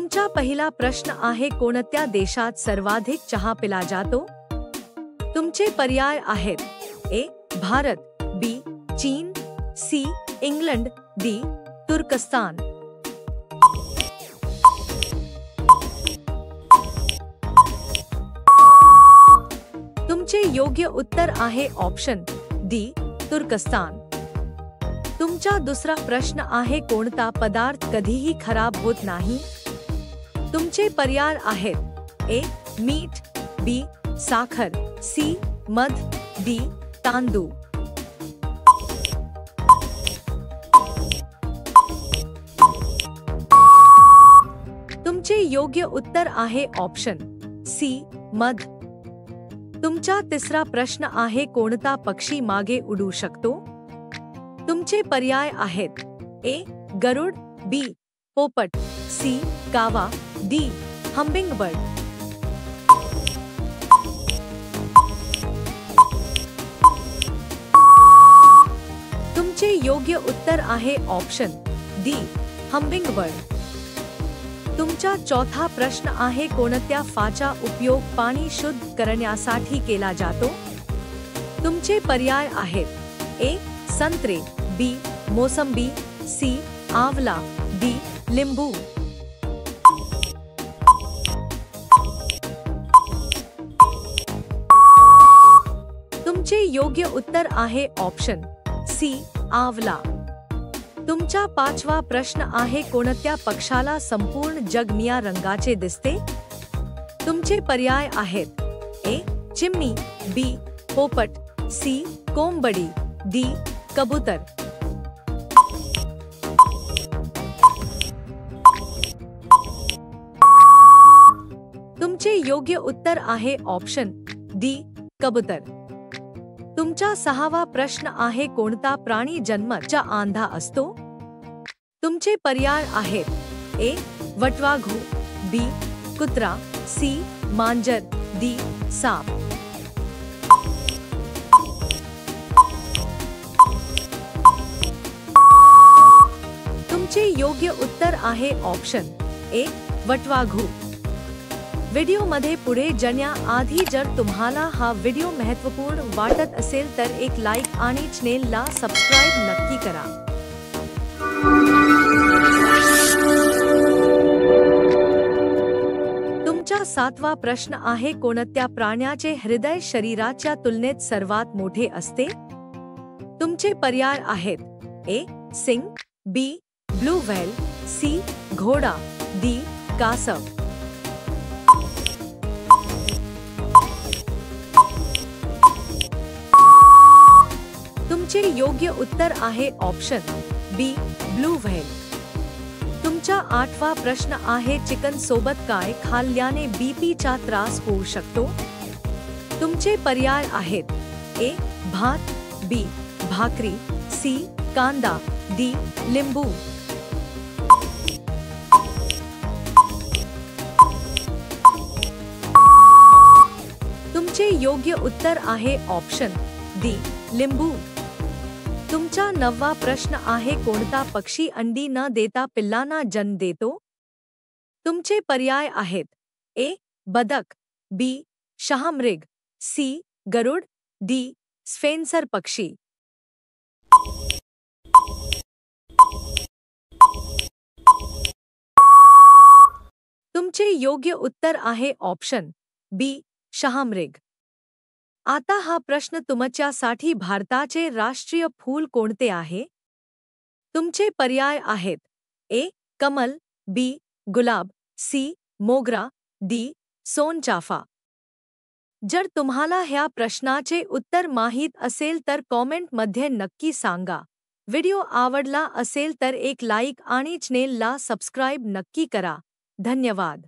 तुमचा पहिला प्रश्न आहे, कोणत्या देशात सर्वाधिक चहा पिला जातो? तुमचे पर्याय आहेत: ए. भारत, बी. चीन, सी. England, D. तुर्कस्तान. तुमचे योग्य उत्तर आहे ऑप्शन डी, तुर्कस्तान. तुमचा दुसरा प्रश्न आहे, कोणता पदार्थ कधीही खराब होत नाही? तुमचे पर्याय आहेत: ए. मीठ, बी. साखर, सी. मध, डी. तांदूळ. तुमचे योग्य उत्तर आहे ऑप्शन सी, मध. तुमचा तिसरा प्रश्न आहे, कोणता पक्षी मागे उडू शकतो? तुमचे पर्याय आहेत: ए. गरुड, बी. पोपट, सी. कावा, डी. हमिंगबर्ड. तुमचे योग्य उत्तर आहे ऑप्शन डी, हमिंगबर्ड. तुमचा चौथा प्रश्न आहे, कोणत्या फाचा उपयोग पाणी शुद्ध करण्यासाठी केला जातो? तुमचे पर्याय आहेत: ए. संत्रे, बी. मोसंबी, सी. आंवला, डी. लिंबू. तुमचे योग्य उत्तर आहे ऑप्शन सी, आंवला. तुमचा पाचवा प्रश्न आहे, कोणत्या पक्षाला संपूर्ण जग निळ्या रंगाचे दिसते? तुमचे पर्याय आहेत: ए. चिमणी, बी. पोपट, सी. कोंबडी, डी. कबूतर. तुमचे योग्य उत्तर आहे ऑप्शन डी, कबूतर. तुमचा सहावा प्रश्न आहे, कोणता प्राणी जन्मतः अंधा असतो? तुमचे पर्याय आहेत: ए. वटवाघू, बी. कुत्रा, सी. मांजर, डी. साप. तुमचे योग्य उत्तर आहे ऑप्शन ए, वटवाघू. व्हिडिओमध्ये पुढे जाण्याआधी जर तुम्हाला हा व्हिडिओ महत्त्वपूर्ण वाटत असेल तर एक लाईक आणि चॅनेलला सबस्क्राईब नक्की करा. तुमचा सातवा प्रश्न आहे, कोणत्या प्राण्याचे हृदय शरीराच्या तुलनेत सर्वात मोठे असते? तुमचे पर्याय आहेत: ए. सिंग, बी. Blue whale, C. घोडा, डी. कासव. तुमचे योग्य उत्तर आहे ऑप्शन बी, ब्लू व्हेल. तुमचा आठवा प्रश्न आहे, चिकन सोबत काय खाल्ल्याने बीपीचा त्रास होऊ शकतो? तुमचे पर्याय आहेत: ए. भात, बी. भाकरी, सी. कांदा, डी. लिंबू. तुमचे योग्य उत्तर आहे ऑप्शन डी, लिंबू. तुमचा नववा प्रश्न आहे, कोणता पक्षी अंडी न देता पिल्लांना जन्म देतो? तुमचे पर्याय आहेत: ए. बदक, बी. शहामृग, सी. गरुड, डी. स्पेन्सर पक्षी. तुमचे योग्य उत्तर आहे ऑप्शन बी, शहामृग. आता हा प्रश्न तुमच्यासाठी, भारताचे राष्ट्रीय फूल कोणते आहे? तुमचे पर्याय आहेत: ए. कमल, बी. गुलाब, सी. मोगरा, डी. सोनचाफा. जर तुम्हाला ह्या प्रश्नाचे उत्तर माहीत असेल तर कॉमेंटमध्ये नक्की सांगा. व्हिडिओ आवडला असेल तर एक लाईक आणि चॅनेलला सबस्क्राईब नक्की करा. धन्यवाद.